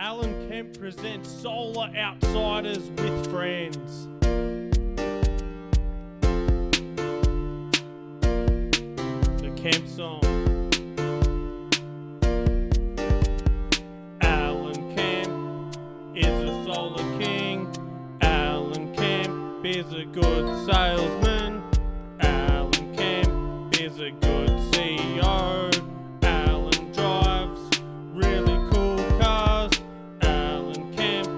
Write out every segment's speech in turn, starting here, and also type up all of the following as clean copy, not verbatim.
Alan Kemp presents Solar Outsiders with Friends. The Kemp song. Alan Kemp is a solar king. Alan Kemp is a good salesman. Alan Kemp is a good CEO. Alan drives really cool cars. Alan Kemp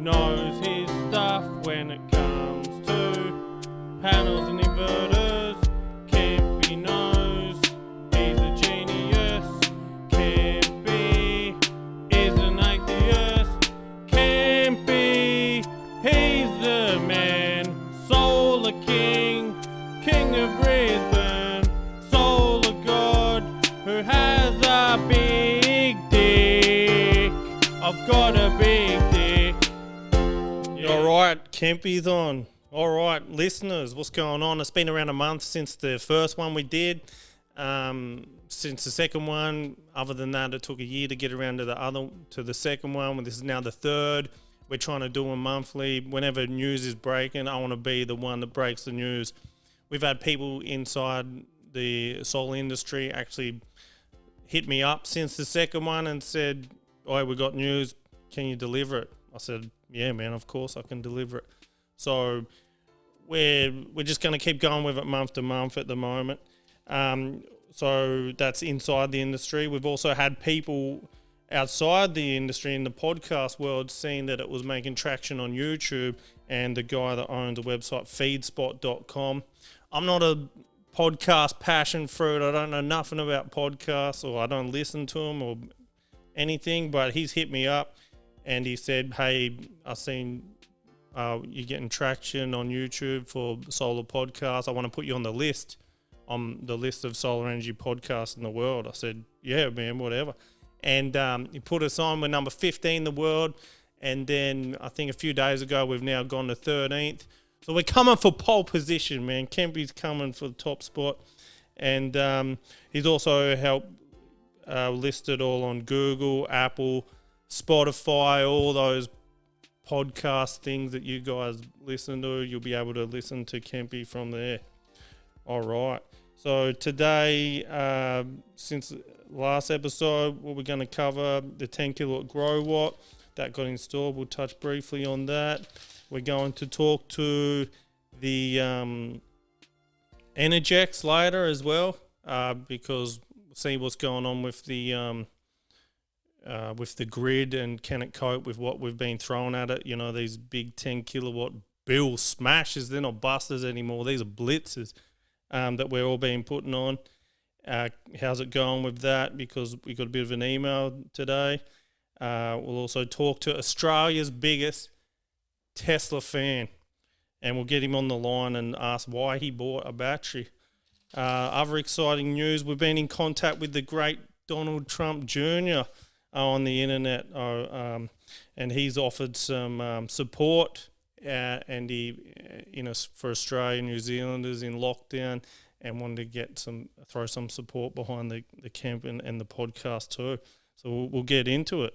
knows his stuff when it comes to panels and inverters. Kempy knows he's a genius. Kempy is an atheist. Kempy, he's the man. Solar king, king of Brisbane. Solar god who has a big dick. I've got a big dick. Yeah. Alright, Kempy's on. Alright, listeners, what's going on? It's been around a month since the first one we did. Since the second one, other than that, it took a year to get around to the second one. This is now the third. We're trying to do them monthly. Whenever news is breaking, I want to be the one that breaks the news. We've had people inside the solar industry actually hit me up since the second one and said, "Oh, we got news. Can you deliver it?" I said, "Yeah, man, of course I can deliver it." So we're just going to keep going with it month to month at the moment. So that's inside the industry. We've also had people outside the industry in the podcast world seeing that it was making traction on YouTube, and the guy that owns the website feedspot.com. I'm not a podcast passion fruit. I don't know nothing about podcasts, or I don't listen to them or anything, but he's hit me up and he said, "Hey, I've seen you're getting traction on YouTube for solar podcasts. I want to put you on the list of solar energy podcasts in the world." I said, "Yeah, man, whatever." And he put us on. We're number 15 in the world. And then I think a few days ago, we've now gone to 13th. So we're coming for pole position, man. Kempy's coming for the top spot. And he's also helped list it all on Google, Apple, Spotify, all those podcast things that you guys listen to. You'll be able to listen to Kempy from there. All right. So today, since last episode, what we're going to cover, the 10 kilowatt Growatt that got installed. We'll touch briefly on that. We're going to talk to the Energex later as well, because see what's going on with the grid, and can it cope with what we've been throwing at it. You know, these big 10 kilowatt bill smashes, they're not busters anymore. These are blitzers that we're all being putting on. How's it going with that? Because we got a bit of an email today. We'll also talk to Australia's biggest Tesla fan, and we'll get him on the line and ask why he bought a battery. Other exciting news, we've been in contact with the great Donald Trump Jr. On the internet, and he's offered some support and for Australia and New Zealanders in lockdown, and wanted to throw some support behind the Kemp and the podcast too. So we'll get into it.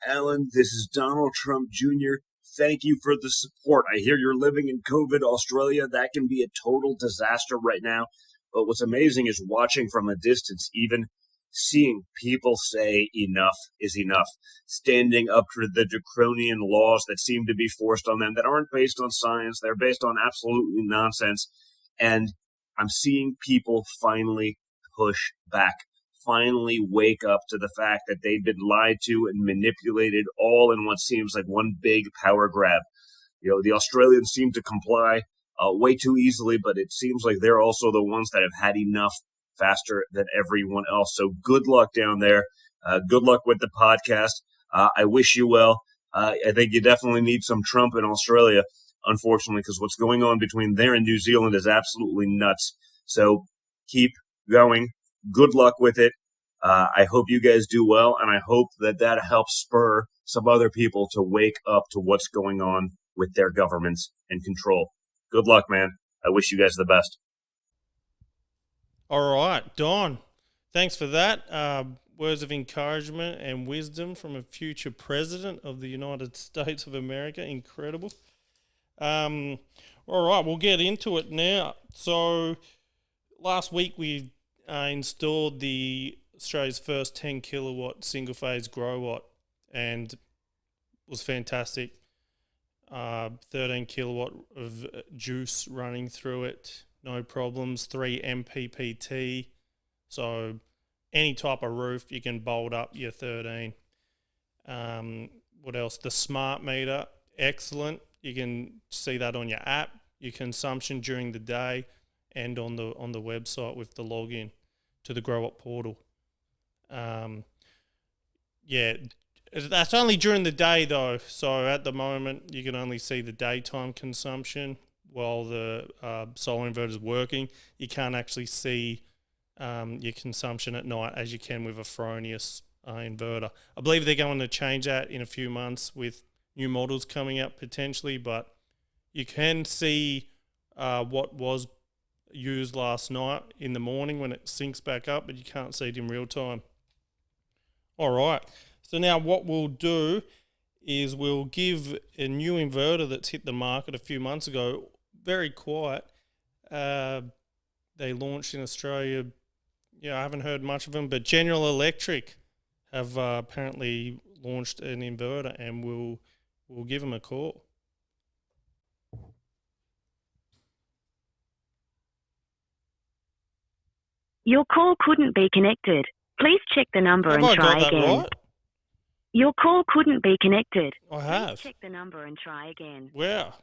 Alan, this is Donald Trump Jr. Thank you for the support. I hear you're living in COVID Australia. That can be a total disaster right now. But what's amazing is watching from a distance, even seeing people say enough is enough, standing up for the draconian laws that seem to be forced on them that aren't based on science. They're based on absolutely nonsense. And I'm seeing people finally push back, finally wake up to the fact that they've been lied to and manipulated, all in what seems like one big power grab. You know, the Australians seem to comply way too easily, but it seems like they're also the ones that have had enough faster than everyone else. So good luck down there. Good luck with the podcast. I wish you well. I think you definitely need some Trump in Australia, unfortunately, because what's going on between there and New Zealand is absolutely nuts. So keep going. Good luck with it. I hope you guys do well, and I hope that helps spur some other people to wake up to what's going on with their governments and control. Good luck, man. I wish you guys the best. All right, Don, thanks for that. words of encouragement and wisdom from a future president of the United States of America. Incredible. All right, we'll get into it now. So last week we installed the Australia's first 10 kilowatt single phase Growatt, and it was fantastic. 13 kilowatt of juice running through it, no problems. 3 MPPT, so any type of roof you can bolt up your 13. What else? The smart meter, excellent. You can see that on your app, your consumption during the day, and on the website with the login to the Growatt portal. That's only during the day though. So at the moment, you can only see the daytime consumption while the solar inverter is working. You can't actually see your consumption at night as you can with a Fronius inverter. I believe they're going to change that in a few months with new models coming out potentially, but you can see what was used last night in the morning when it syncs back up, but you can't see it in real time. All right. So now what we'll do is we'll give a new inverter that's hit the market a few months ago, very quiet. They launched in Australia. I haven't heard much of them, but General Electric have apparently launched an inverter, and we'll give them a call. Your call couldn't be connected. Please check the number and try again. Have I got that right? Your call couldn't be connected. I have. Please check the number and try again. Wow.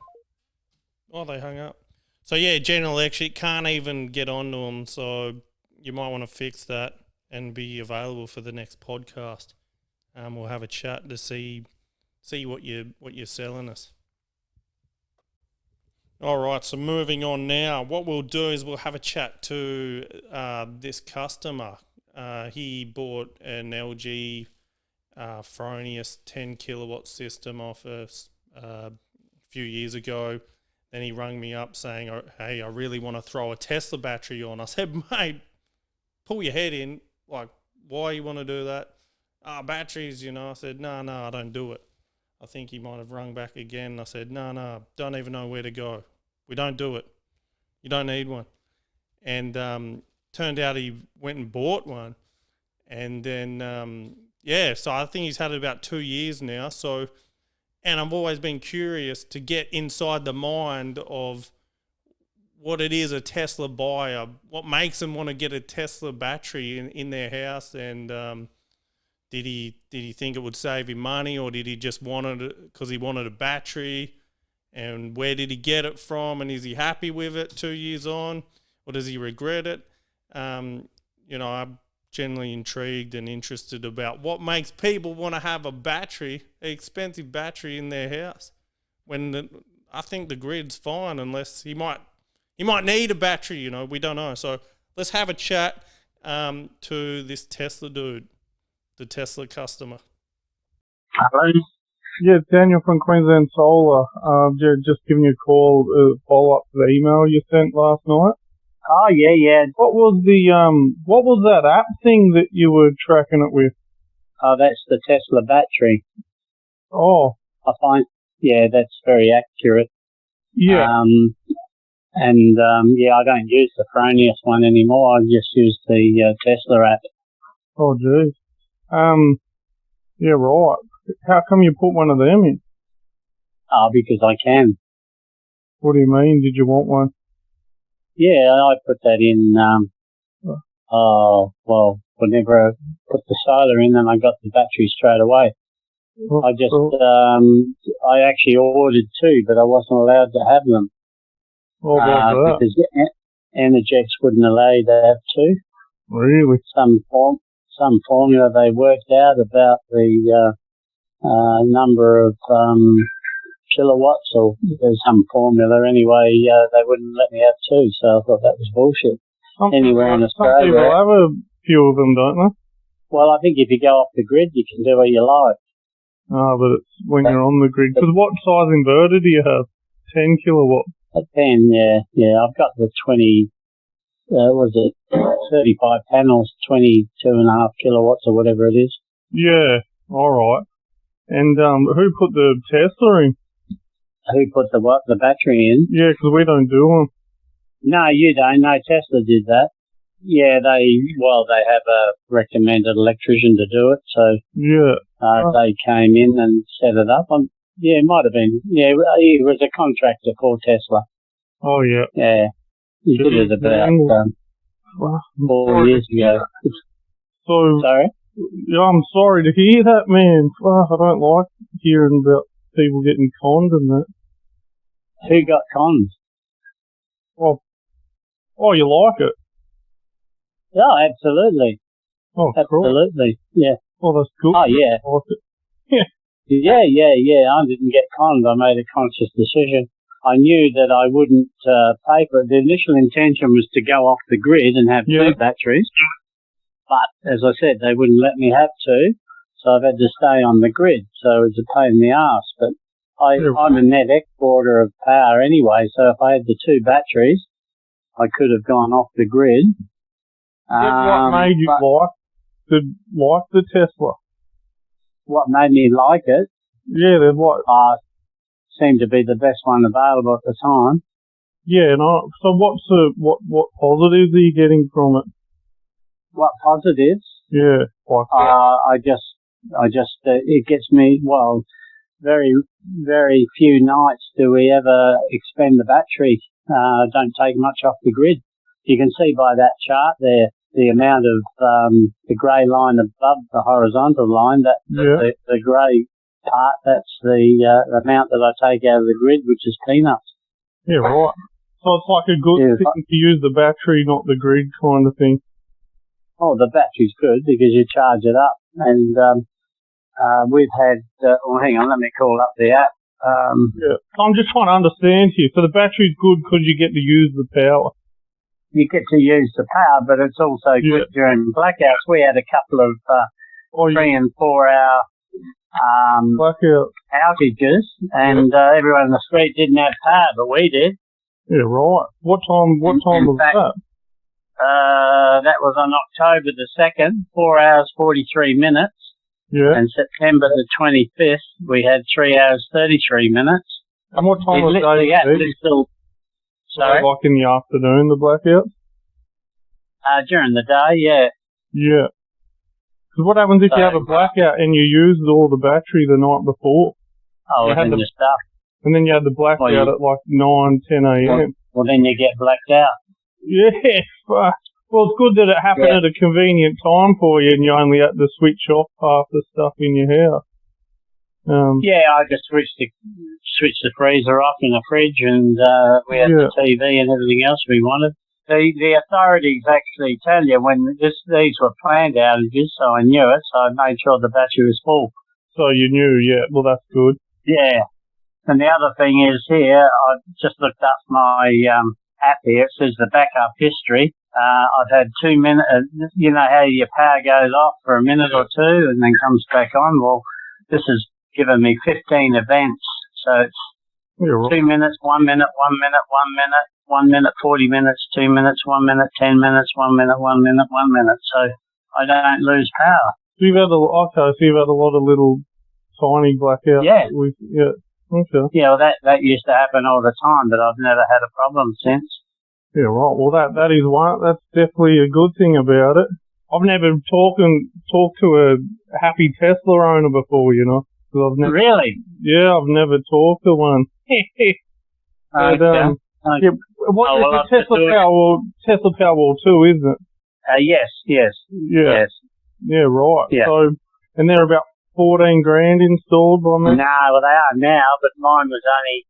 Oh, they hung up. So yeah, General Electric can't even get onto them, so you might want to fix that and be available for the next podcast. We'll have a chat to see what you're selling us. All right, so moving on now. What we'll do is we'll have a chat to this customer. He bought an LG Fronius 10 kilowatt system off us a few years ago. Then he rang me up saying, hey, I really want to throw a Tesla battery on. I said, mate, pull your head in. Like, why you want to do that? Batteries, I said, no, I don't do it. I think he might have rung back again. I said, no, don't even know where to go. We don't do it. You don't need one. And turned out he went and bought one. And then, so I think he's had it about 2 years now. So, and I've always been curious to get inside the mind of what it is a Tesla buyer, what makes them want to get a Tesla battery in their house, and did he think it would save him money, or did he just want it because he wanted a battery, and where did he get it from, and is he happy with it 2 years on, or does he regret it? I'm generally intrigued and interested about what makes people want to have an expensive battery in their house when I think the grid's fine, unless he might need a battery, we don't know. So let's have a chat to this Tesla dude, the Tesla customer. Hello. Yeah, Daniel from Queensland Solar. Just giving you a call to follow up to the email you sent last night. Oh, yeah. What was that app thing that you were tracking it with? Oh, that's the Tesla battery. Oh. I find, that's very accurate. Yeah. I don't use the Fronius one anymore. I just use the Tesla app. Oh, geez. Yeah, right. How come you put one of them in? Because I can. What do you mean? Did you want one? Yeah, I put that in, whenever I put the solar in, then I got the battery straight away. I actually ordered 2, but I wasn't allowed to have them. Because Energex wouldn't allow you to have 2. Really? Some formula they worked out about the number of kilowatts, or there's some formula anyway. They wouldn't let me have 2, so I thought that was bullshit. Anywhere in Australia, some people have a few of them, don't they? Well, I think if you go off the grid, you can do what you like. Oh, but it's when you're on the grid. Because what size inverter do you have? 10 kilowatt? A 10, yeah. I've got the 20 was it 35 panels, 22.5 kilowatts or whatever it is. Yeah, alright. And who put the Tesla in? Who put the what? The battery in? Yeah, 'cause we don't do them. No, you don't. No, Tesla did that. Yeah, they have a recommended electrician to do it, so Yeah. they came in and set it up. Yeah, it might have been. Yeah, he was a contractor for Tesla. Oh, yeah. Yeah, he did it about 4 years ago. So, Sorry? yeah, I'm sorry to hear that, man. I don't like hearing about people getting conned and that. Who got conned? Oh, you like it? Oh, absolutely. Oh, cool. Absolutely. Yeah. Oh, that's good. Oh, yeah. I like it. Yeah. I didn't get conned. I made a conscious decision. I knew that I wouldn't pay for it. The initial intention was to go off the grid and have 2 batteries. But, as I said, they wouldn't let me have 2. So I've had to stay on the grid. So it's a pain in the arse. But I'm a net exporter of power anyway. So if I had the 2 batteries, I could have gone off the grid. What made you like the Tesla? What made me like it? Yeah, they're like... seemed to be the best one available at the time. Yeah, so what positives are you getting from it? What positives? Yeah, like I just it gets me, well, very, very few nights do we ever expend the battery. Don't take much off the grid. You can see by that chart there, the amount of, the grey line above the horizontal line, the grey part, that's the amount that I take out of the grid, which is peanuts. Yeah, right. So it's like a good thing to use the battery, not the grid kind of thing. Oh, the battery's good because you charge it up. And we've had, hang on, let me call up the app. I'm just trying to understand here. So the battery's good because you get to use the power. You get to use the power, but it's also good during blackouts. We had a couple of 3 and 4 hour blackout outages, and everyone in the street didn't have power, but we did. Yeah, right. What time was that? That was on October the 2nd, 4 hours 43 minutes. Yeah. And September the 25th, we had 3 hours 33 minutes. And what time was it? Sorry? Like in the afternoon, the blackout? During the day, yeah. Yeah. Because what happens if you have a blackout and you used all the battery the night before? Oh, and then you're stuck. And then you had the blackout at like 9, 10 a.m. Well, then you get blacked out. Yeah. Well, it's good that it happened at a convenient time for you and you only had to switch off half the stuff in your house. I just switched the freezer off in the fridge, and we had the TV and everything else we wanted. The authorities actually tell you when these were planned outages, so I knew it, so I made sure the battery was full. So you knew, well, that's good. Yeah. And the other thing is here, I just looked up my app here. It says the backup history. I've had 2 minutes, you know how your power goes off for a minute or two and then comes back on? Well, this has given me 15 events. So it's 2 minutes, 1 minute, 1 minute, 1 minute, 1 minute, 40 minutes, 2 minutes, 1 minute, 10 minutes, 1 minute, 1 minute, 1 minute. So I don't lose power. So you've had a lot of little tiny blackouts. Yeah. Okay. Yeah, well, that used to happen all the time, but I've never had a problem since. Yeah, right. Well, that's definitely a good thing about it. I've never talked to a happy Tesla owner before, you know. Really? Yeah, I've never talked to one. But, it's Tesla Powerwall 2, isn't it? Yes. Yeah. Yeah, right. Yeah. So, and they're about 14 grand installed by me? No, well, they are now, but mine was only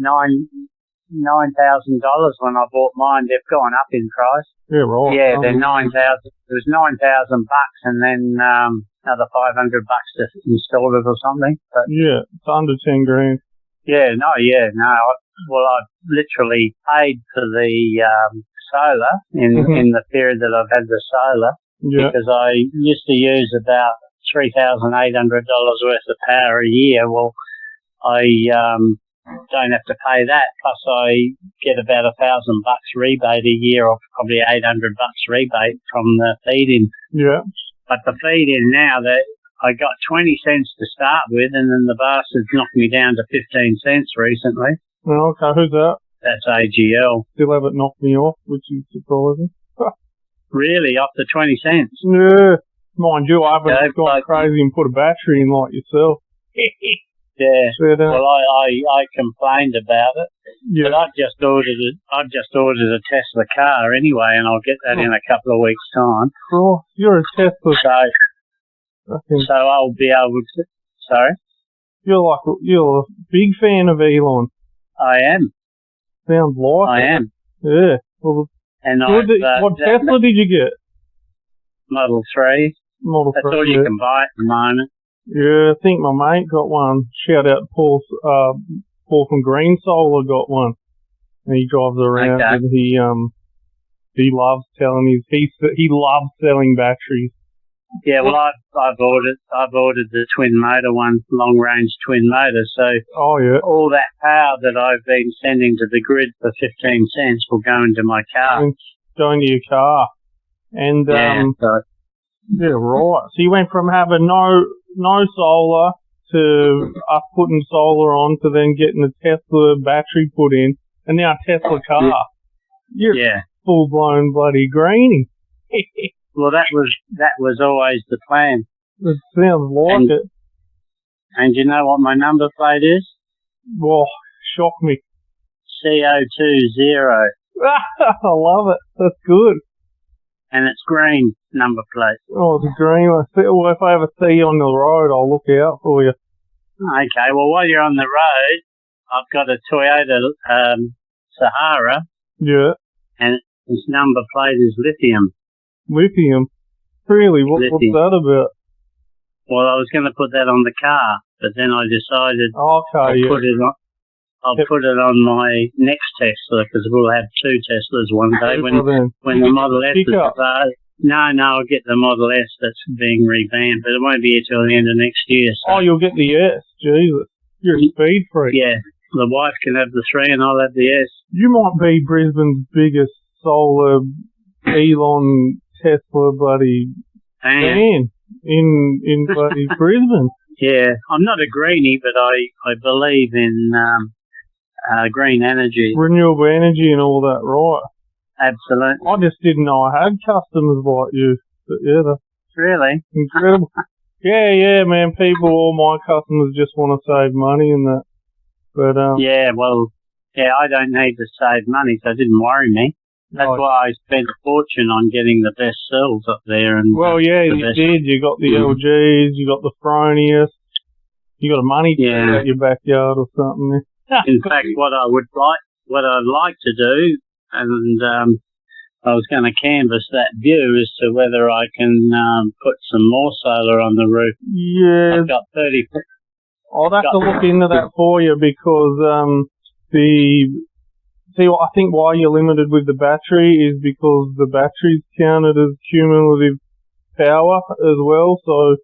$9,000 when I bought mine. They've gone up in price. Yeah, right. Yeah, they're 9,000. It was $9,000 and then another $500 to install it or something. But yeah, it's under 10 grand. Yeah, no. I literally paid for the solar in the period that I've had the solar because I used to use about $3,800 worth of power a year. Well, I don't have to pay that. Plus, I get about $1,000 rebate a year, or probably $800 rebate from the feed-in. Yeah. But the feed-in now, that I got 20 cents to start with, and then the bastards knocked me down to 15 cents recently. Oh, okay, who's that? That's AGL. Still haven't knocked me off, which is surprising. Really, off the 20 cents? Yeah. Mind you, I haven't gone crazy and put a battery in like yourself. Yeah. Well, I complained about it. Yeah. But I've just ordered a Tesla car anyway, and I'll get that in a couple of weeks' time. Oh, you're a Tesla. So I'll be able to. Sorry. You're a big fan of Elon. I am. Sounds like I it. am. Yeah. Well, and what Tesla did you get? Model 3. Model 3. That's all you can buy at the moment. Yeah, I think my mate got one. Shout out Paul from Green Solar got one. And he drives around and he loves telling he loves selling batteries. Yeah, well, I've ordered the twin motor one, long range twin motor. So all that power that I've been sending to the grid for 15 cents will go into my car. Go into your car, and yeah, right. So you went from having no solar to us putting solar on to then getting a Tesla battery put in, and now a Tesla car. You're full blown bloody greenie. Well, that was always the plan. It sounds like it. And you know what my number plate is? Well, shock me. CO20. I love it. That's good. And it's green number plate. Oh, it's green. Well, if I ever see you on the road, I'll look out for you. Okay. Well, while you're on the road, I've got a Toyota Sahara. Yeah. And its number plate is lithium. Lithium? Really? What's that about? Well, I was going to put that on the car, but then I decided I'll put it on my next Tesla, because we'll have two Teslas one day when the Model S is No, I'll get the Model S that's being revamped, but it won't be until the end of next year. So. Oh, you'll get the S? Jesus. You're a speed freak. Yeah. The wife can have the 3 and I'll have the S. You might be Brisbane's biggest solar Elon Tesla bloody fan in bloody Brisbane. Yeah. I'm not a greenie, but I believe in green energy. Renewable energy and all that, right? Absolutely. I just didn't know I had customers like you. But yeah, that's really incredible. Yeah, man. All my customers just want to save money and that. But I don't need to save money, so it didn't worry me. That's why I spent a fortune on getting the best cells up there. And you did. You got the LGs, you got the Fronius, you got a money tree at your backyard or something. In fact, what I'd like to do, and I was going to canvass that view as to whether I can put some more solar on the roof. Yeah. I've got 30. I'll have to look into that for you, because I think why you're limited with the battery is because the battery's counted as cumulative power as well. So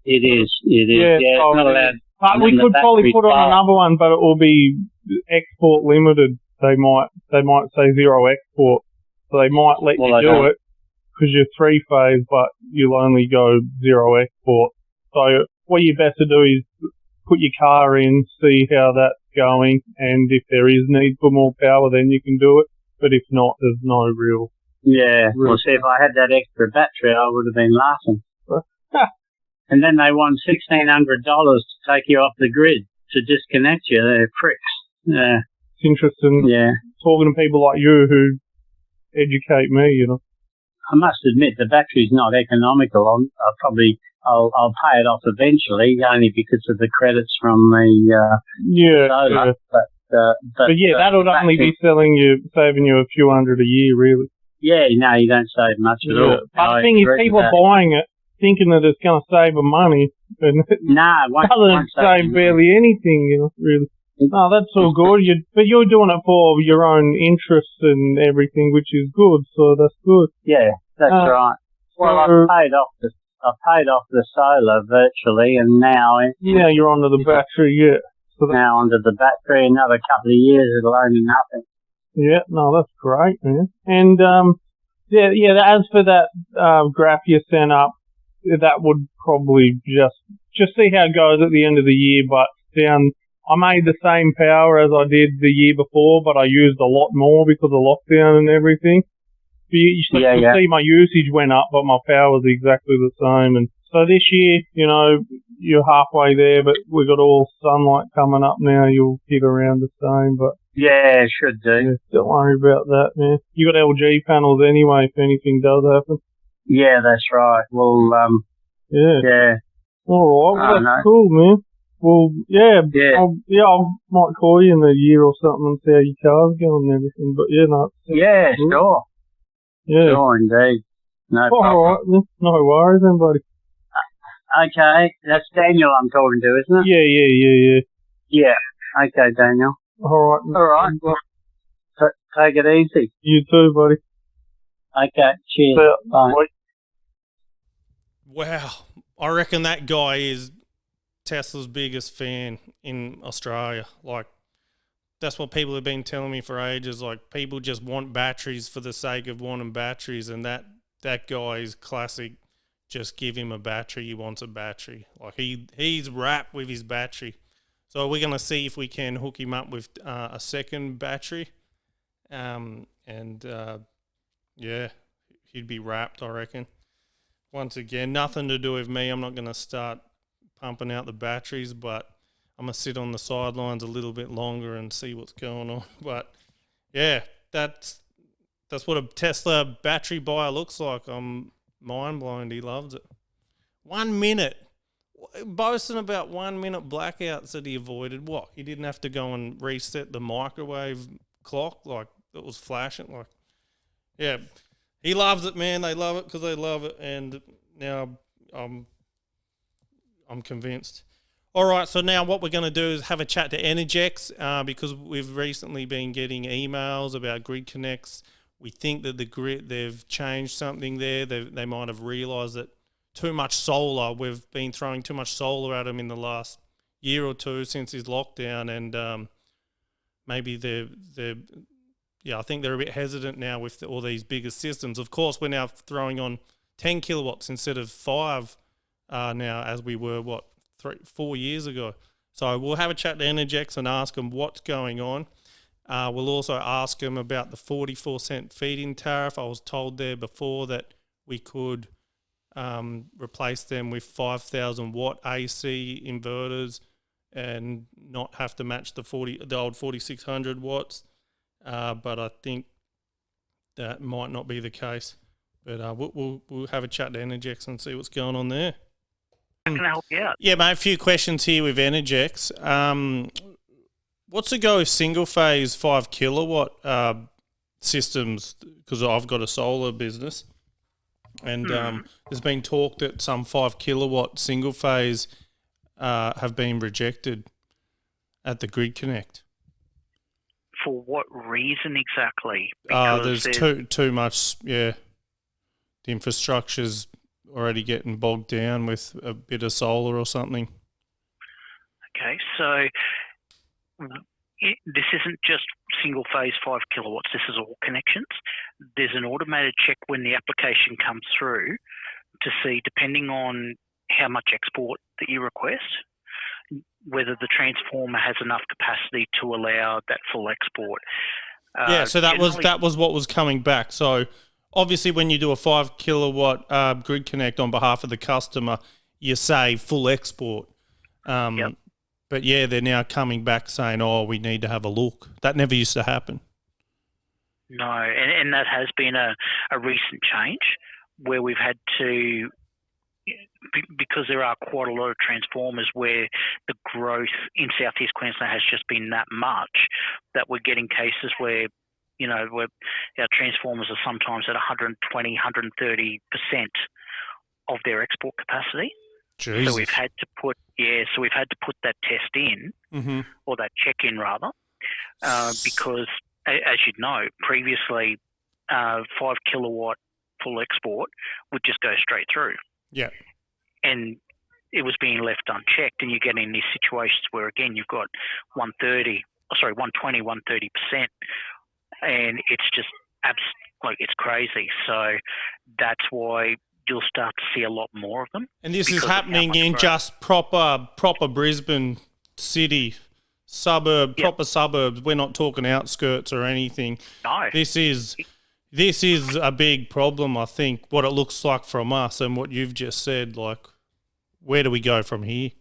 it is. Yeah, it's not allowed. But we could probably put on another one, but it will be export limited. They might say zero export, so they might let you do it because you're 3-phase, but you'll only go zero export. So what you best to do is put your car in, see how that's going, and if there is need for more power, then you can do it. But if not, there's no real. Yeah. Well, see, if I had that extra battery, I would have been laughing. And then they want $1,600 to take you off the grid to disconnect you. They're pricks. Yeah. It's interesting. Yeah. Talking to people like you who educate me, you know. I must admit the battery's not economical. I'll pay it off eventually, only because of the credits from the solar. Yeah. But that would only be saving you a few hundred a year, really. Yeah, no, you don't save much at all. But the thing is, people are buying it thinking that it's going to save them money, and it doesn't save barely anything, you know, really. No, that's all good. But you're doing it for your own interests and everything, which is good, so that's good. Yeah, that's right. Well, I've paid off the solar virtually, and now... you're onto the battery, yeah. So now onto the battery. Another couple of years, it'll only nothing. Yeah, no, that's great, man. And as for that graph you sent up, that would probably just see how it goes at the end of the year. But I made the same power as I did the year before, but I used a lot more because of lockdown and everything. You see my usage went up, but my power was exactly the same. And so this year, you're halfway there, but we've got all sunlight coming up now. You'll hit around the same, but yeah, should do. Yeah, don't worry about that, man. You got LG panels anyway if anything does happen. Yeah, that's right. Well, yeah. All right, well, that's cool, man. Well, yeah. I might call you in a year or something and see how your car's going and everything. But yeah, no. Yeah, sure. Yeah. Sure, indeed. No problem. All right, man. No worries, then, buddy. Okay, that's Daniel I'm talking to, isn't it? Yeah. Yeah. Okay, Daniel. All right. Well, take it easy. You too, buddy. Okay, cheers. Bye. Wow. I reckon that guy is Tesla's biggest fan in Australia. Like, that's what people have been telling me for ages. Like, people just want batteries for the sake of wanting batteries, and that guy is classic. Just give him a battery. He wants a battery. Like, he's wrapped with his battery. So we're going to see if we can hook him up with a second battery. He'd be wrapped, I reckon. Once again, nothing to do with me. I'm not going to start pumping out the batteries, but I'm going to sit on the sidelines a little bit longer and see what's going on. But, yeah, that's what a Tesla battery buyer looks like. I'm mind blown. He loves it. 1 minute. Boasting about 1 minute blackouts that he avoided. What? He didn't have to go and reset the microwave clock like it was flashing. Like, yeah, he loves it, man. They love it because they love it, and now I'm convinced. All right, so now what we're going to do is have a chat to Energex because we've recently been getting emails about grid connects. We think that the grid, they've changed something there. They might have realised that too much solar. We've been throwing too much solar at them in the last year or two since his lockdown, and maybe I think they're a bit hesitant now with all these bigger systems. Of course, we're now throwing on 10 kilowatts instead of 5 now, as we were 4 years ago. So we'll have a chat to Energex and ask them what's going on. We'll also ask them about the 44-cent feed-in tariff. I was told there before that we could replace them with 5,000 watt AC inverters and not have to match the old 4,600 watts. But I think that might not be the case. But we'll have a chat to Energex and see what's going on there. How can I help you out? Yeah, mate, a few questions here with Energex. What's the go with single phase 5 kilowatt systems? Because I've got a solar business, and there's been talk that some 5 kilowatt single phase have been rejected at the Grid Connect. For what reason exactly? There's too much. Yeah, the infrastructure's already getting bogged down with a bit of solar or something. Okay, so this isn't just single phase 5 kilowatts. This is all connections. There's an automated check when the application comes through to see, depending on how much export that you request, whether the transformer has enough capacity to allow that full export. So that was what was coming back. So obviously when you do a 5 kilowatt grid connect on behalf of the customer, you say full export. Yep. But yeah, they're now coming back saying, we need to have a look. That never used to happen. No, and that has been a recent change where we've had to, because there are quite a lot of transformers where the growth in southeast Queensland has just been that much that we're getting cases where, where our transformers are sometimes at 120, 130% of their export capacity. Jesus. So we've had to put that test in, or that check in rather, because as you'd know, previously 5 kilowatt full export would just go straight through. Yeah. And it was being left unchecked, and you're getting these situations where, again, you've got 120, 130%, and it's just it's crazy. So that's why you'll start to see a lot more of them. And this is happening in just proper Brisbane city, proper suburbs. We're not talking outskirts or anything. No. This is a big problem, I think, what it looks like from us and what you've just said. Like, where do we go from here?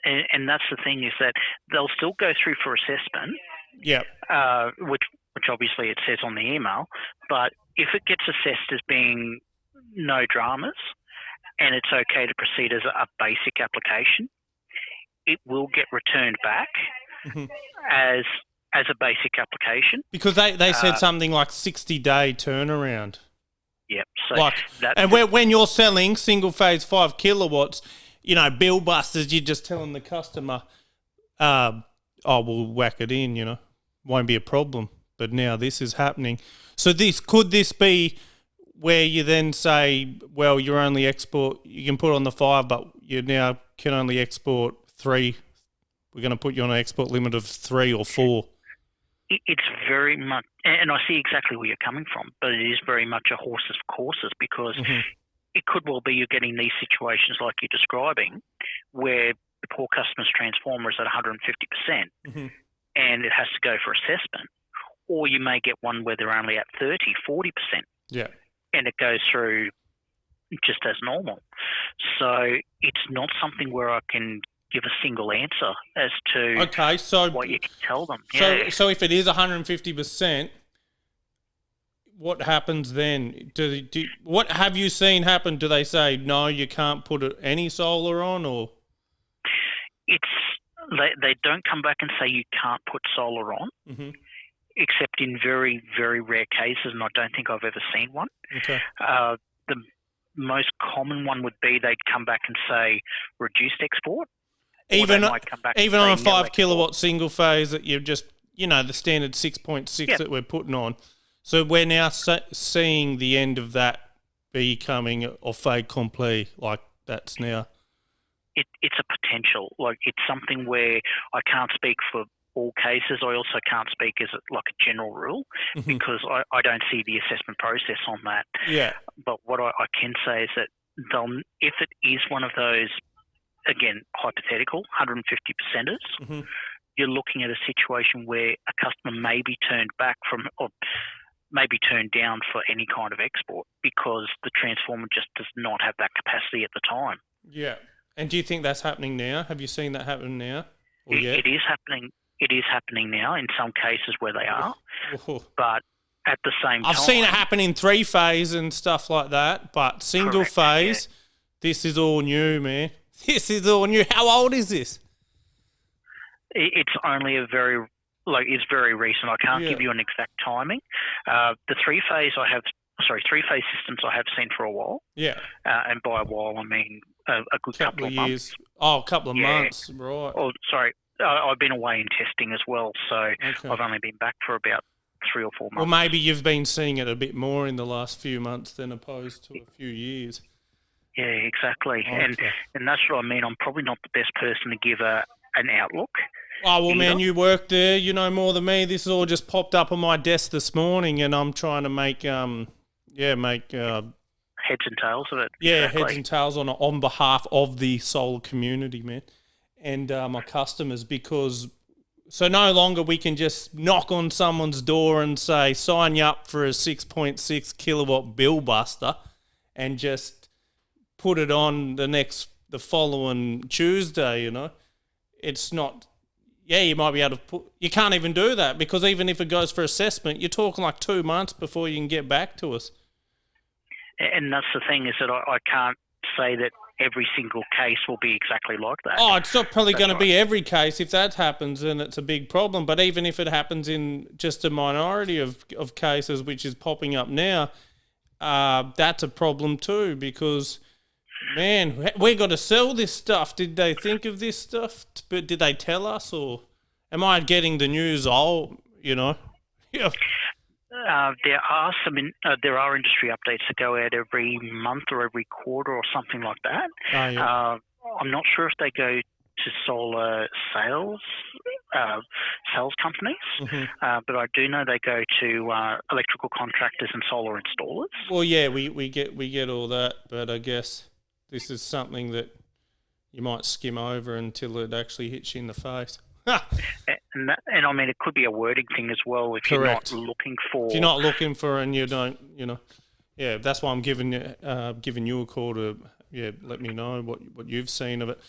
And that's the thing, is that they'll still go through for assessment. Yeah. Which obviously it says on the email, but if it gets assessed as being no dramas and it's okay to proceed as a basic application, it will get returned back as a basic application. Because they said something like 60-day turnaround. Yep. So and when you're selling single phase 5 kilowatts, bill busters, you're just telling the customer, we'll whack it in, won't be a problem. But now this is happening. So could this be where you then say, well, you can put on the 5, but you now can only export 3. We're going to put you on an export limit of 3 or 4. It's very much, and I see exactly where you're coming from, but it is very much a horse of courses, because it could well be you're getting these situations like you're describing, where the poor customer's transformer is at 150%, and it has to go for assessment. Or you may get one where they're only at 30, 40%. Yeah. And it goes through just as normal. So it's not something where I can give a single answer as to what you can tell them. So if it is 150%, what happens then? What have you seen happen? Do they say, no, you can't put any solar on, or? They don't come back and say you can't put solar on. Except in very, very rare cases, and I don't think I've ever seen one. Okay. The most common one would be they'd come back and say reduced export. Even on a 5 kilowatt single phase that you're just, the standard 6.6 that we're putting on. So we're now seeing the end of that becoming a fait accompli, like that's now. It's a potential. Like, it's something where I can't speak for all cases. I also can't speak as like a general rule, because I don't see the assessment process on that. Yeah. But what I can say is that if it is one of those, again, hypothetical, 150%ers, you're looking at a situation where a customer may be turned back from, or maybe turned down for any kind of export, because the transformer just does not have that capacity at the time. Yeah. And do you think that's happening now? Have you seen that happen now? It is happening. It is happening now in some cases where they are, but at the same time, I've seen it happen in 3-phase and stuff like that, but single phase, this is all new, man. This is all new. How old is this? It's only it's very recent. I can't give you an exact timing. The 3-phase three-phase systems I have seen for a while. Yeah. And by a while, I mean a good couple of years. Months. Oh, a couple of months, right. Oh, sorry. I've been away in testing as well, so I've only been back for about 3 or 4 months. Well, maybe you've been seeing it a bit more in the last few months than opposed to a few years. Yeah, exactly. Okay. And that's what I mean. I'm probably not the best person to give an outlook. Oh, well, man, you work there. You know more than me. This has all just popped up on my desk this morning, and I'm trying to make heads and tails of it. Yeah, exactly. Heads and tails on behalf of the solar community, man, and my customers, because so no longer we can just knock on someone's door and say, sign you up for a 6.6 kilowatt bill buster, and just put it on the following Tuesday, It's not, you might be able to you can't even do that, because even if it goes for assessment, you're talking like 2 months before you can get back to us. And that's the thing, is that I can't say that every single case will be exactly like that. Oh, it's not probably going to be every case. If that happens, then it's a big problem. But even if it happens in just a minority of cases, which is popping up now, that's a problem too, because, man, we got to sell this stuff. Did they think of this stuff? But did they tell us, or am I getting the news? Yeah. There are there are industry updates that go out every month or every quarter or something like that. Oh, yeah. I'm not sure if they go to solar sales companies, but I do know they go to electrical contractors and solar installers. Well, yeah, we get all that, but I guess this is something that you might skim over until it actually hits you in the face. And I mean, it could be a wording thing as well if Correct. you're not looking for. If you're not looking for, and you don't, yeah, that's why I'm giving you a call to let me know what you've seen of it.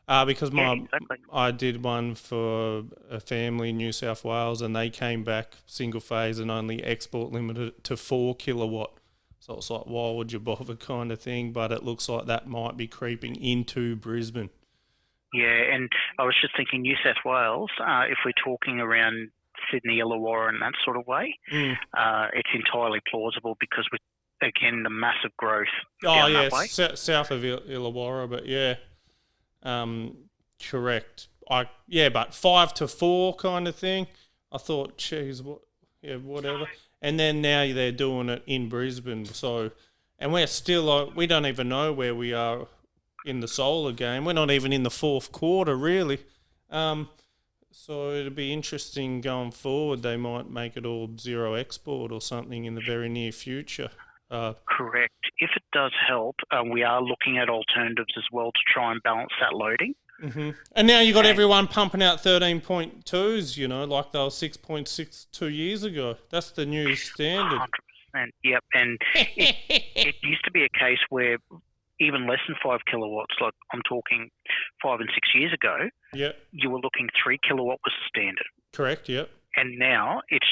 Because exactly. I did one for a family in New South Wales, and they came back single phase and only export limited to 4 kilowatt. So it's like, why would you bother, kind of thing? But it looks like that might be creeping into Brisbane. Yeah, and I was just thinking New South Wales, if we're talking around Sydney, Illawarra and that sort of way, it's entirely plausible because with, again, the massive growth down that way. South of Illawarra, but yeah, correct. But 5 to 4 kind of thing. I thought, geez, whatever. And then now they're doing it in Brisbane. So, and we're still, we don't even know where we are in the solar game. We're not even in the fourth quarter, really. So it'll be interesting going forward. They might make it all zero export or something in the very near future. Correct. If it does help, we are looking at alternatives as well to try and balance that loading. Mm-hmm. And now you got everyone pumping out 13.2s, like they were 6.6 2 years ago. That's the new standard. 100%. Yep. And it used to be a case where even less than 5 kilowatts, like I'm talking 5 and 6 years ago, you were looking 3 kilowatt was the standard. Correct, yep. And now it's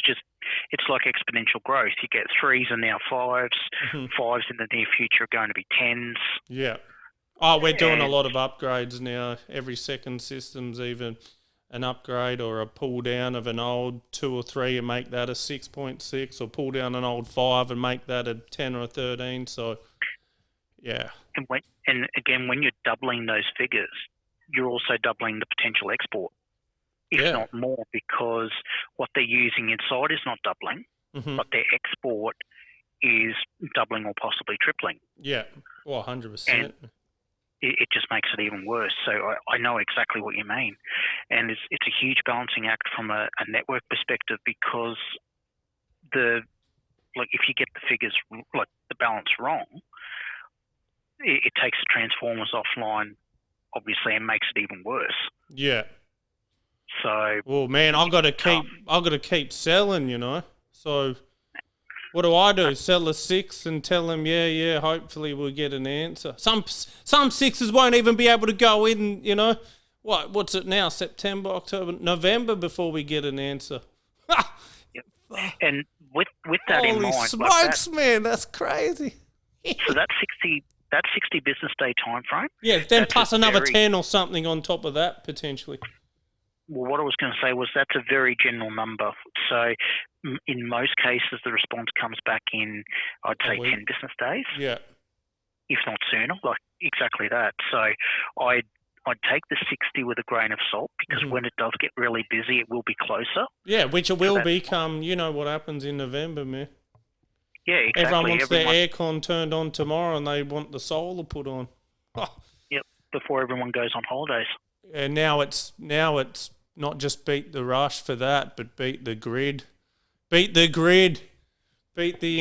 like exponential growth. You get 3s and now 5s. 5s in the near future are going to be 10s. Yeah. Oh, we're doing a lot of upgrades now. Every second system's even an upgrade or a pull down of an old 2 or 3 and make that a 6.6, or pull down an old 5 and make that a 10 or a 13. So, yeah. And again, when you're doubling those figures, you're also doubling the potential export, if not more, because what they're using inside is not doubling, but their export is doubling or possibly tripling. Yeah, well, 100%. And it just makes it even worse. So I know exactly what you mean. And it's a huge balancing act from a network perspective, because if you get the figures, like the balance wrong, it takes the transformers offline, obviously, and makes it even worse. Yeah. So. Well, man, I've got to keep selling, So, what do? Sell a 6 and tell them, hopefully we'll get an answer. Some 6s won't even be able to go in, what's it now? September, October, November before we get an answer. Yep. And with that in mind, holy smokes, man, that's crazy. So that 60 business day time frame. Yeah, then plus another 10 or something on top of that, potentially. Well, what I was going to say was that's a very general number. So in most cases, the response comes back in, I'd say, 10 business days. Yeah. If not sooner, like exactly that. So I'd take the 60 with a grain of salt, because when it does get really busy, it will be closer. Yeah, which it will become, what happens in November, man. Yeah, exactly. Everyone wants their aircon turned on tomorrow, and they want the solar put on. Oh. Yep, before everyone goes on holidays. And now it's not just beat the rush for that, but beat the grid. Beat the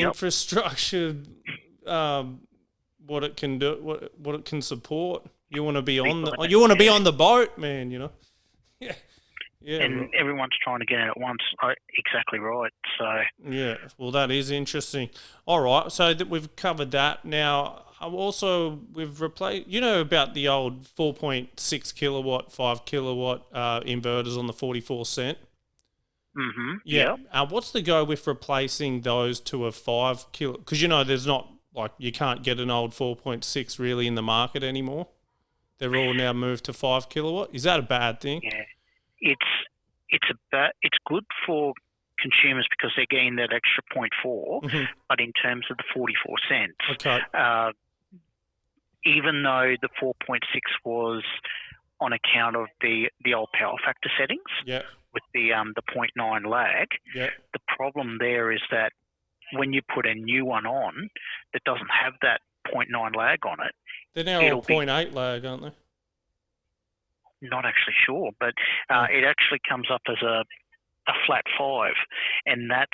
infrastructure, what it can do, what it can support. You want to be on the boat, man, Yeah. Yeah, and everyone's trying to get in at once. Exactly right. So yeah, well, that is interesting. All right, so we've covered that. Now, we've replaced. About the old 4.6 kilowatt, 5 kilowatt inverters on the 44 cent. Mm-hmm. Yeah. What's the go with replacing those to a 5 kilo? Because there's not you can't get an old 4.6 really in the market anymore. They're all now moved to 5 kilowatt. Is that a bad thing? Yeah. It's good for consumers because they're getting that extra 0.4, but in terms of the 44 cents, okay. Even though the 4.6 was on account of the old power factor settings, with the 0.9 lag, the problem there is that when you put a new one on that doesn't have that 0.9 lag on it, they're now all 0.8 lag, aren't they? Not actually sure, but it actually comes up as a flat 5, and that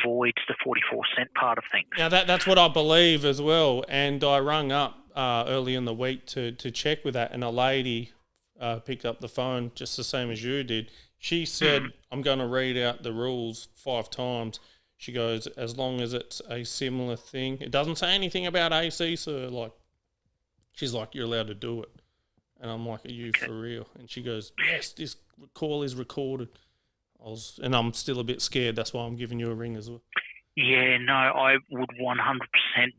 voids the 44-cent part of things. Now that's what I believe as well, and I rung up early in the week to check with that, and a lady picked up the phone just the same as you did. She said, I'm going to read out the rules 5 times. She goes, as long as it's a similar thing. It doesn't say anything about AC, so she's like, you're allowed to do it. And I'm like, are you for real? And she goes, yes, this call is recorded. And I'm still a bit scared. That's why I'm giving you a ring as well. Yeah, no, I would 100%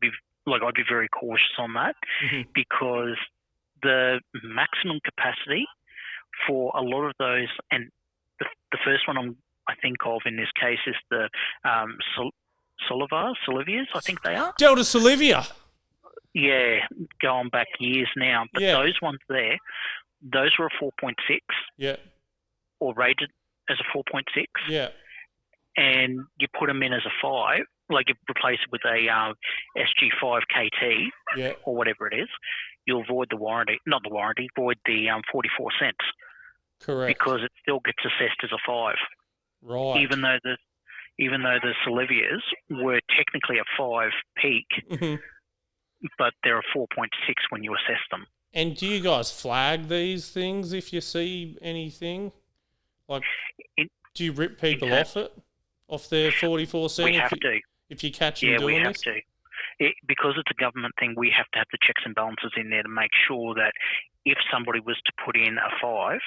be, I'd be very cautious on that because the maximum capacity for a lot of those, and the first one I think of in this case is the Solivias, I think they are. Delta Solivia. Yeah, going back years now. But those ones there, those were a 4.6. Yeah. Or rated as a 4.6. Yeah. And you put them in as a 5, you replace it with a SG5 KT or whatever it is, you'll void the warranty. Not the warranty, void the 44 cents. Correct. Because it still gets assessed as a 5. Right. Even though the Solivias were technically a 5 peak, but they're a 4.6 when you assess them. And do you guys flag these things if you see anything? Do you rip people off their 44 cent? We have to. If you catch them doing this? Yeah, we have to. Because it's a government thing, we have to have the checks and balances in there to make sure that if somebody was to put in a 5,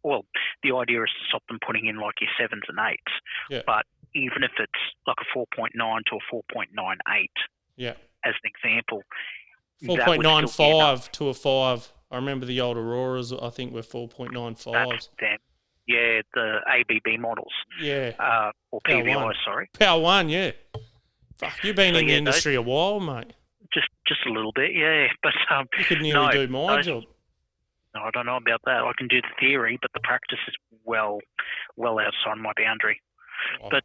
well, the idea is to stop them putting in your 7s and 8s. Yeah. But even if it's like a 4.9 to a 4.98, as an example, 4.95 to a 5. I remember the old Auroras, I think, were 4.95s. That's them. Yeah, the ABB models. Yeah. Or PVI, sorry. Power 1, yeah. Fuck, you've been in the industry a while, mate. Just a little bit, yeah. But you could nearly do my job. No, I don't know about that. I can do the theory, but the practice is well outside my boundary. Oh. But,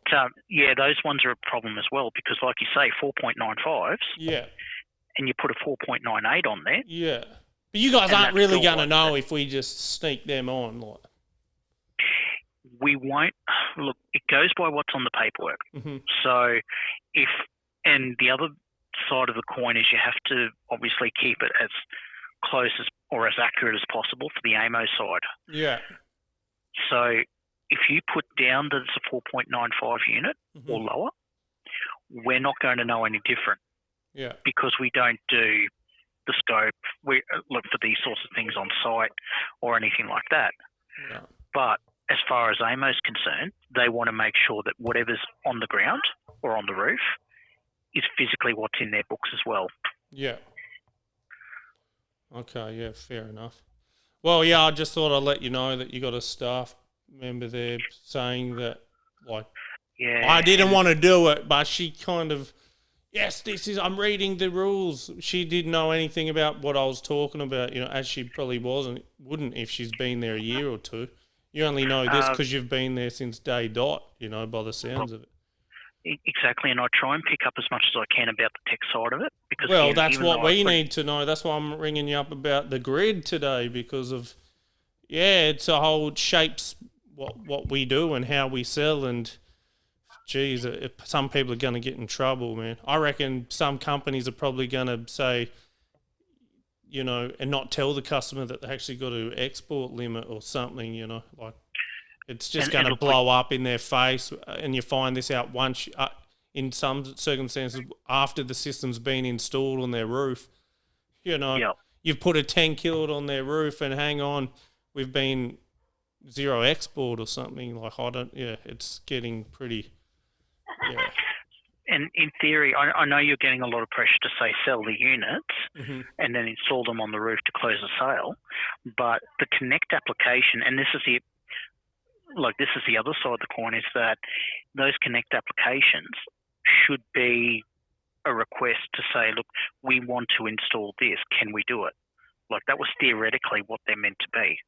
those ones are a problem as well because, like you say, 4.95s. Yeah. And you put a 4.98 on there. Yeah. But you guys aren't really going to know if we just sneak them on. We won't. Look, it goes by what's on the paperwork. So and the other side of the coin is you have to obviously keep it as close as or as accurate as possible for the AMO side. Yeah. So if you put down that it's a 4.95 unit or lower, we're not going to know any different. Yeah. Because we don't do the scope. We look for these sorts of things on site or anything like that. Yeah. But as far as AMO is concerned, they want to make sure that whatever's on the ground or on the roof is physically what's in their books as well. Yeah. Okay, yeah, fair enough. Well, yeah, I just thought I'd let you know that you got a staff member there saying that, I didn't want to do it, but she kind of, I'm reading the rules. She didn't know anything about what I was talking about, as she probably wouldn't if she's been there a year or two. You only know this because you've been there since day dot, by the sounds of it. Exactly, and I try and pick up as much as I can about the tech side of it. Because that's what we need to know. That's why I'm ringing you up about the grid today because of, it's a whole shapes what we do and how we sell and, geez, some people are going to get in trouble, man. I reckon some companies are probably going to say, and not tell the customer that they actually got to export limit or something, it's just going to blow up in their face. And you find this out once, in some circumstances, after the system's been installed on their roof. You've put a 10 kilowatt on their roof and hang on, we've been zero export or something. It's getting pretty, And in theory, I know you're getting a lot of pressure to say sell the units and then install them on the roof to close the sale. But the Connect application, and this is the other side of the coin, is that those Connect applications should be a request to say, look, we want to install this. Can we do it? That was theoretically what they're meant to be.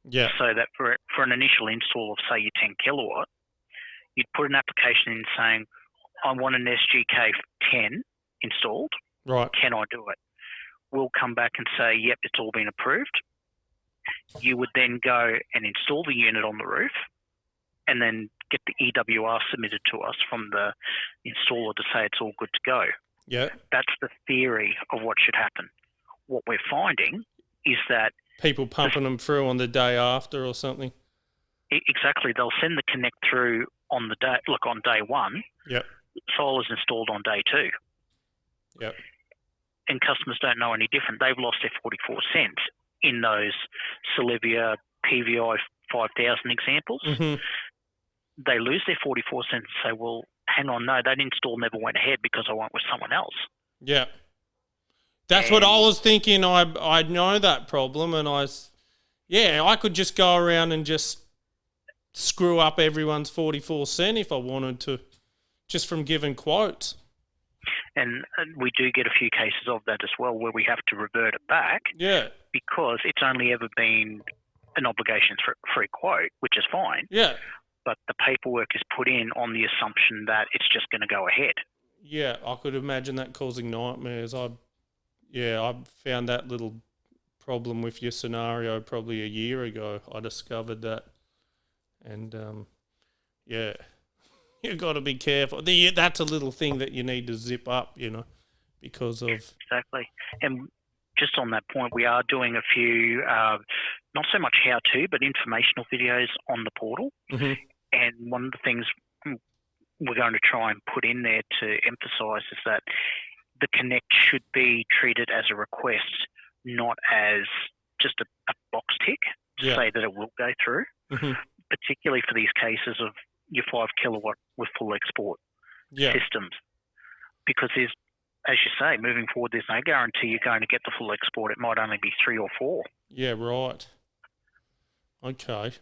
Yeah. So that for an initial install of, say, your 10 kilowatt, you'd put an application in saying, I want an SGK 10 installed. Right. Can I do it? We'll come back and say, yep, it's all been approved. You would then go and install the unit on the roof and then get the EWR submitted to us from the installer to say it's all good to go. Yeah. That's the theory of what should happen. What we're finding is that people pumping them through on the day after or something. Exactly. They'll send the connect through on the day, on day one. Yep. Solar's installed on day 2. Yep. And customers don't know any different. They've lost their 44 cents in those Solivia PVI 5000 examples. Mm-hmm. They lose their 44 cents and say, well, hang on, no, that install never went ahead because I went with someone else. Yeah. That's what I was thinking. I know that problem, and I could just go around and just screw up everyone's 44 cent if I wanted to, just from giving quotes. And we do get a few cases of that as well, where we have to revert it back. Yeah. Because it's only ever been an obligation-free quote, which is fine. Yeah. But the paperwork is put in on the assumption that it's just going to go ahead. Yeah, I could imagine that causing nightmares. I found that little problem with your scenario probably a year ago. I discovered that. And, you've got to be careful. That's a little thing that you need to zip up, because of... Exactly. And just on that point, we are doing a few, not so much how-to, but informational videos on the portal. Mm-hmm. And one of the things we're going to try and put in there to emphasise is that the connect should be treated as a request, not as just a box tick to say that it will go through, particularly for these cases of your 5 kilowatt with full export systems. Because there's, as you say, moving forward, there's no guarantee you're going to get the full export. It might only be 3 or 4. Yeah, right. Okay.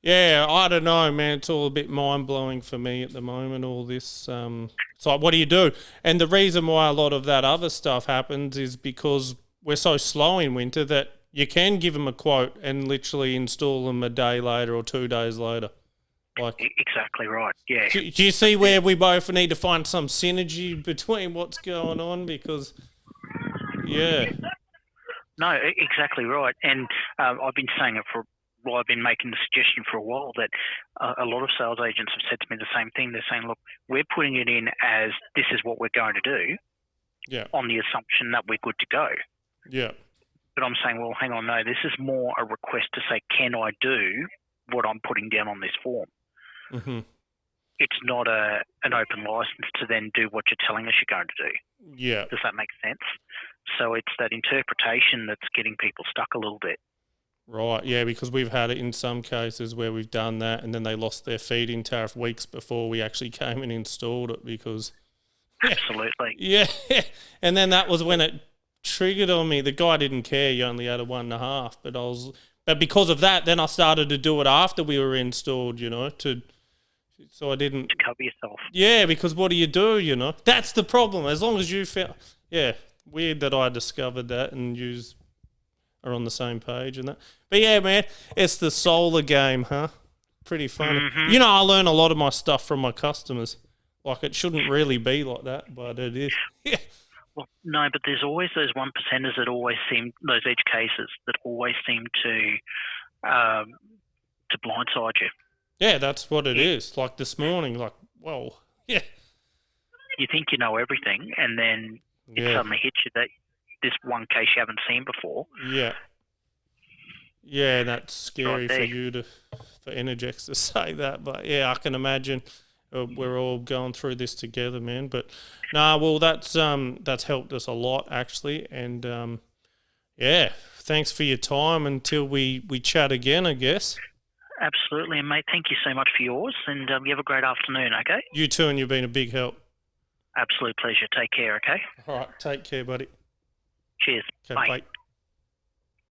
I don't know, man. It's all a bit mind-blowing for me at the moment, all this. So what do you do? And the reason why a lot of that other stuff happens is because we're so slow in winter that you can give them a quote and literally install them a day later or 2 days later. Exactly right, yeah. Do you see where we both need to find some synergy between what's going on? Because, No, exactly right. And I've been saying it I've been making the suggestion for a while that a lot of sales agents have said to me the same thing. They're saying, look, we're putting it in as this is what we're going to do on the assumption that we're good to go. Yeah. But I'm saying, well, hang on, no, this is more a request to say, can I do what I'm putting down on this form? Mm-hmm. It's not an open license to then do what you're telling us you're going to do. Yeah. Does that make sense? So it's that interpretation that's getting people stuck a little bit. Right, yeah, because we've had it in some cases where we've done that and then they lost their feed-in tariff weeks before we actually came and installed it because... Absolutely. Yeah, and then that was when it triggered on me. The guy didn't care, you only had a 1.5, but because of that, then I started to do it after we were installed, so I didn't... To cover yourself. Yeah, because what do you do, That's the problem. As long as you found... Yeah, weird that I discovered that and are on the same page and that. But yeah, man, it's the solar game, huh? Pretty funny. Mm-hmm. I learn a lot of my stuff from my customers. Like, it shouldn't really be like that, but it is. Yeah. Well, no, but there's always those 1%ers that always seem, those edge cases that always seem to blindside you. Yeah, that's what it is. Like this morning, whoa, yeah. You think you know everything, and then it suddenly hits you that this one case you haven't seen before. Yeah. Yeah, that's scary for Energex to say that. But yeah, I can imagine we're all going through this together, man. But that's helped us a lot actually. And thanks for your time until we chat again, I guess. Absolutely, and mate, thank you so much for yours, and you have a great afternoon, okay? You too, and you've been a big help. Absolute pleasure. Take care, okay? All right, take care, buddy. Cheers. Okay, bye. Bye.